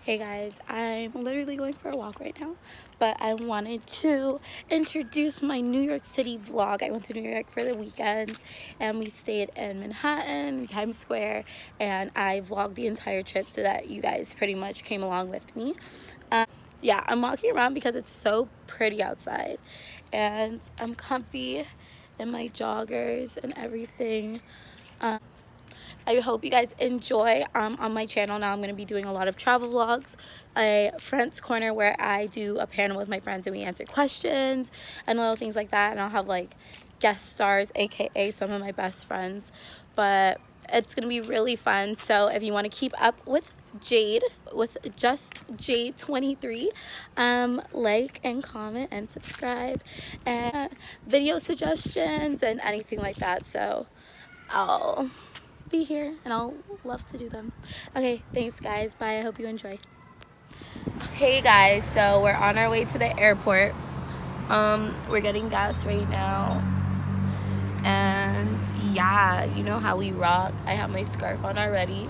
Hey guys, I'm literally going for a walk right now, but I wanted to introduce my New York City vlog. I went to New York for the weekend and we stayed in Manhattan, Times Square, and I vlogged the entire trip so that you guys pretty much came along with me. Yeah, I'm walking around because it's so pretty outside and I'm comfy in my joggers and everything. I hope you guys enjoy. On my channel now I'm going to be doing a lot of travel vlogs, a friends corner where I do a panel with my friends and we answer questions and little things like that, and I'll have like guest stars, aka some of my best friends, but it's going to be really fun. So if you want to keep up with Jade, with Justjadee23, like and comment and subscribe and video suggestions and anything like that, so I'll be here and I'll love to do them. Okay, thanks guys, bye. I hope you enjoy. Hey guys, so we're on our way to the airport. We're getting gas right now, and yeah, you know how we rock. I have my scarf on already.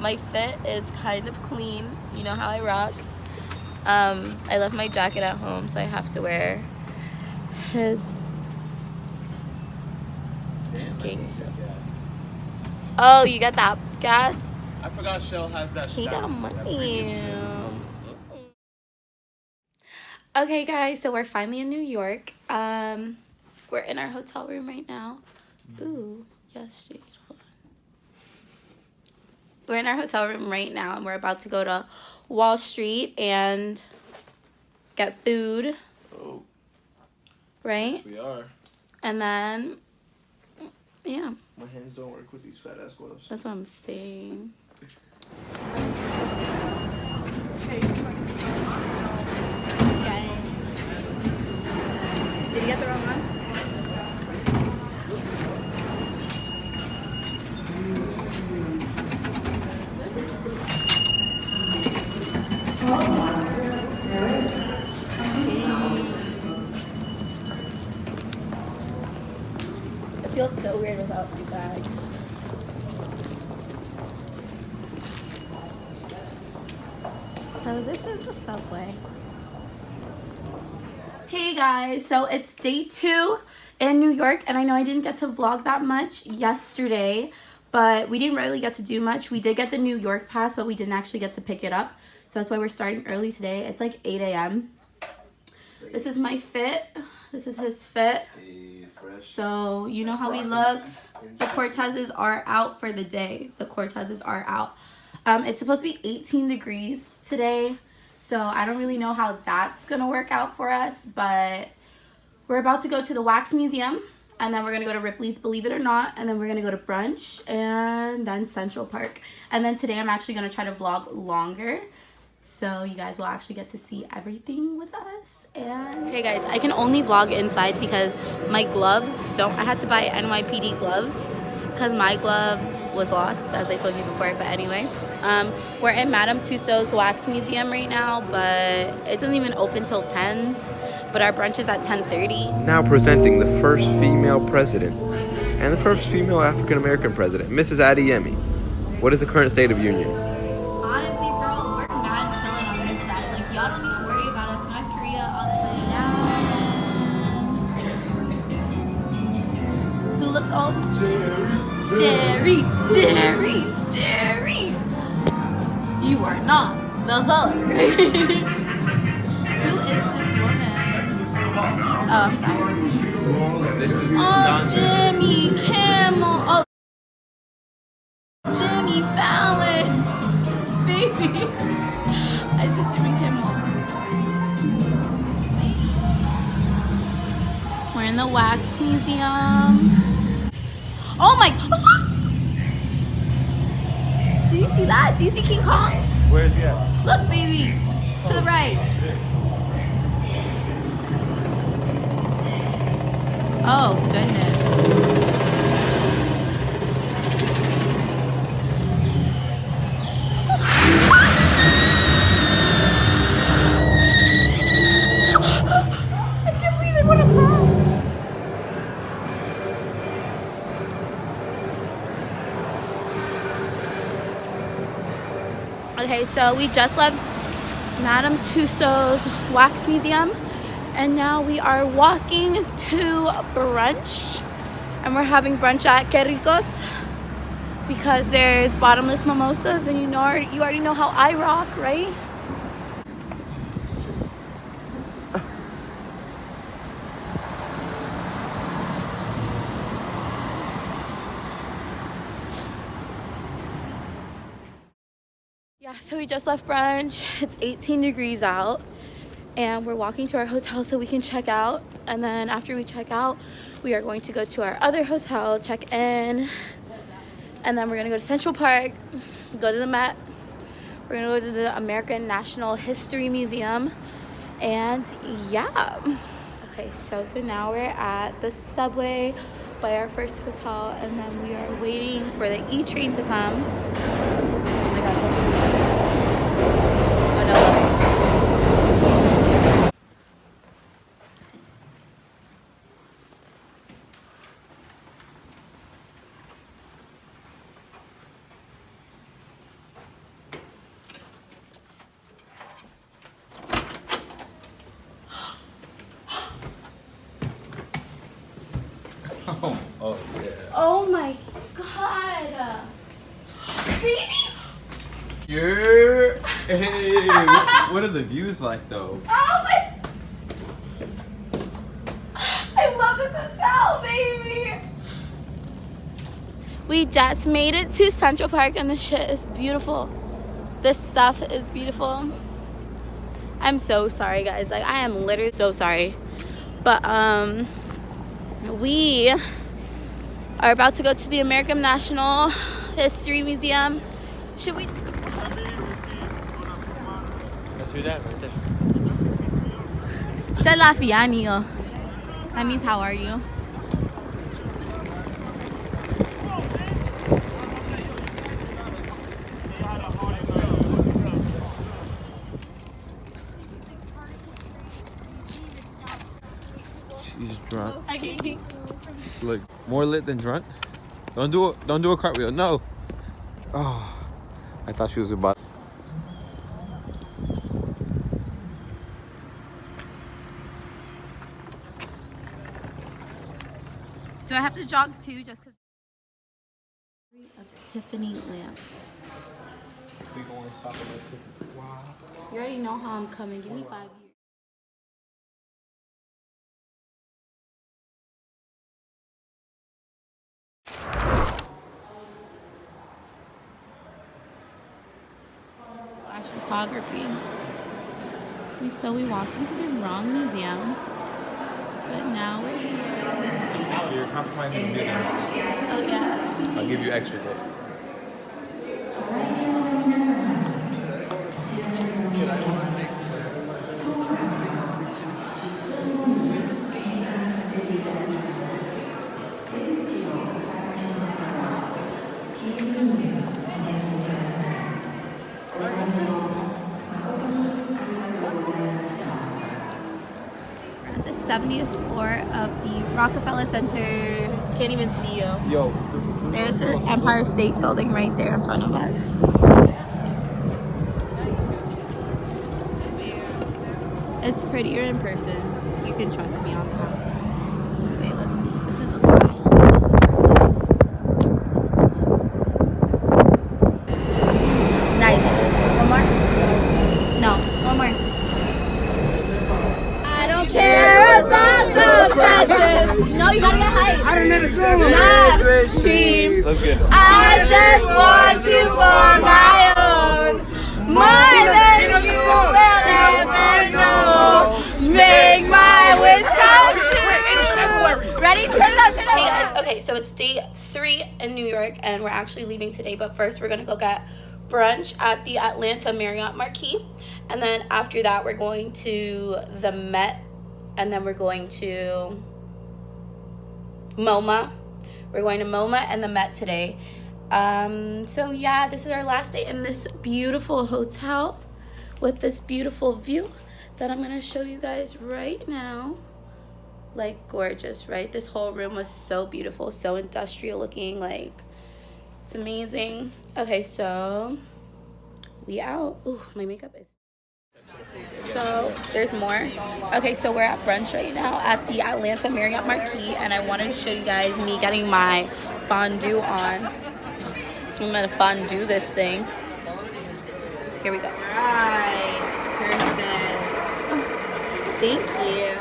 My fit is kind of clean, you know how I rock. I left my jacket at home, so I have to wear his king. Oh, you got that gas? I forgot Shell has that. He got money. Okay, guys, so we're finally in New York. We're in our hotel room right now. Ooh, yes, Jade. Hold on. We're in our hotel room right now, and we're about to go to Wall Street and get food. Oh. Right? Yes, we are. And then, yeah. My hands don't work with these fat ass gloves. That's what I'm saying. Did you get the wrong one? It feels so weird without my bag. So this is the subway. Hey guys, so it's day 2 in New York, and I know I didn't get to vlog that much yesterday, but we didn't really get to do much. We did get the New York pass, but we didn't actually get to pick it up, so that's why we're starting early today. It's like 8 a.m. This is my fit. This is his fit. So you know how we look. The Cortezes are out for the day. The Cortezes are out. It's supposed to be 18 degrees today, so I don't really know how that's gonna work out for us, but we're about to go to the Wax Museum, and then we're gonna go to Ripley's Believe It or Not, and then we're gonna go to Brunch, and then Central Park. And then today I'm actually gonna try to vlog longer, so you guys will actually get to see everything with us. And hey guys, I can only vlog inside because my gloves I had to buy NYPD gloves because my glove was lost, as I told you before. But anyway, we're in Madame Tussauds Wax Museum right now, but it doesn't even open till 10, but our brunch is at 10:30. Now presenting the first female president and the first female African-American president, Mrs. Adeyemi. What is the current state of union? Honestly, bro, we're mad chilling on this side. Like, y'all don't need to worry about us. North Korea all the way down. Who looks old? Jerry. You are not the color. Who is this woman? Oh, I'm sorry. Oh, Jimmy Kimmel. Oh, Jimmy Fallon. Baby. I said Jimmy Kimmel. We're in the Wax Museum. Oh my. Do you see that? Do you see King Kong? Where is he at? Look, baby. To the right. Oh, goodness. I can't believe they want to crawl. Okay, so we just left Madame Tussauds Wax Museum. And now we are walking to Brunch. And we're having brunch at Que Ricos because there's bottomless mimosas, and you already know how I rock, right? Yeah, so we just left brunch. It's 18 degrees out. And we're walking to our hotel so we can check out. And then after we check out, we are going to go to our other hotel, check in. And then we're gonna go to Central Park, go to the Met. We're gonna go to the American National History Museum. And yeah. Okay, so now we're at the subway by our first hotel. And then we are waiting for the E train to come. Oh my God. Oh no, look. Oh yeah. Oh my God. Baby. Yeah. Hey. What are the views like though? Oh my. I love this hotel, baby. We just made it to Central Park and the shit is beautiful. This stuff is beautiful. I'm so sorry, guys. Like, I am literally so sorry. But, we are about to go to the American National History Museum. Should we? Let's do that right there. Shalafianio. That means how are you? She's drunk. Okay. Look, more lit than drunk. Don't do a cartwheel. No. Oh, I thought she was about. Do I have to jog too, just because? Of Tiffany lamps. We going shopping at Tiffany. Wow. You already know how I'm coming. Give me 5 years. Flash photography. So we walked into the wrong museum, but now we're just. You're compromising the museum. Oh yeah. I'll give you extra day. At the 70th floor of the Rockefeller Center. Can't even see you. Yo. There's the Empire State Building right there in front of us. It's prettier in person. You can trust me on that. Wait, let's see. This is the last one. This is nice. One more? No, one more. I don't care about the presents. No, you gotta get hype. I didn't understand Not stream. Look good. I just want you for my own. More than you will ever know. Make my wish come true. Ready? Turn it up, turn it up. Hey guys, okay, so it's day 3 in New York, and we're actually leaving today, but first we're gonna go get brunch at the Atlanta Marriott Marquis, and then after that we're going to the Met, and then we're going to MoMA. We're going to MoMA and the Met today. So yeah, this is our last day in this beautiful hotel with this beautiful view that I'm gonna show you guys right now. Like, gorgeous, right? This whole room was so beautiful, so industrial looking, like, it's amazing. Okay, so we out. Ooh, my makeup is. So there's more. Okay, so we're at brunch right now at the Atlanta Marriott Marquis, and I wanted to show you guys me getting my fondue on. I'm gonna fondue this thing. Here we go. Right, perfect. Thank you.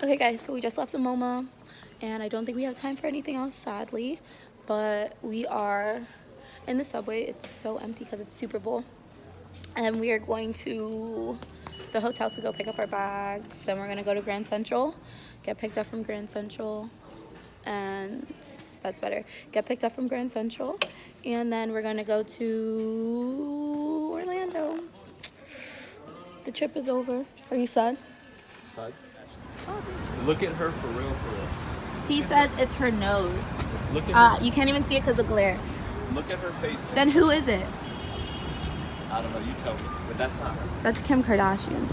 Okay guys, so we just left the MoMA and I don't think we have time for anything else, sadly, but we are in the subway. It's so empty because it's Super Bowl, and we are going to the hotel to go pick up our bags. Then we're gonna go to Grand Central, get picked up from Grand Central, and that's better, get picked up from Grand Central, and then we're gonna go to Orlando. The trip is over. Are you sad? Sad. Look at her for real. He says it's her nose. Look at her. You can't even see it because of glare. Look at her face. Then who is it? I don't know. You tell me. But that's not her. That's Kim Kardashian.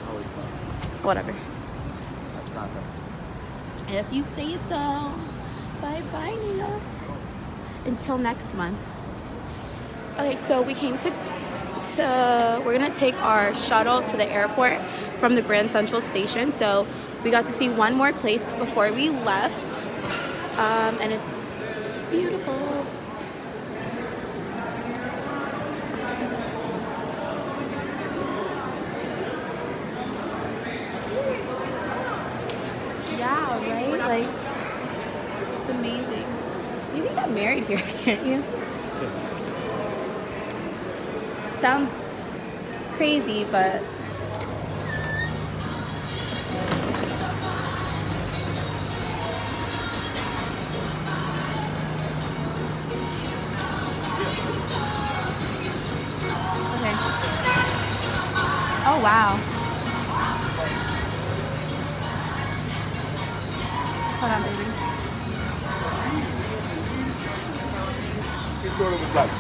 Oh, it's not. Whatever. That's not her. If you say so. Bye-bye, Nina. Until next month. Okay, so we came we're gonna take our shuttle to the airport from the Grand Central Station. So we got to see one more place before we left, and it's beautiful. Yeah, right? Like, it's amazing. You can get married here, can't you? Sounds crazy, but okay. Oh wow. Hold on, baby. She thought it was like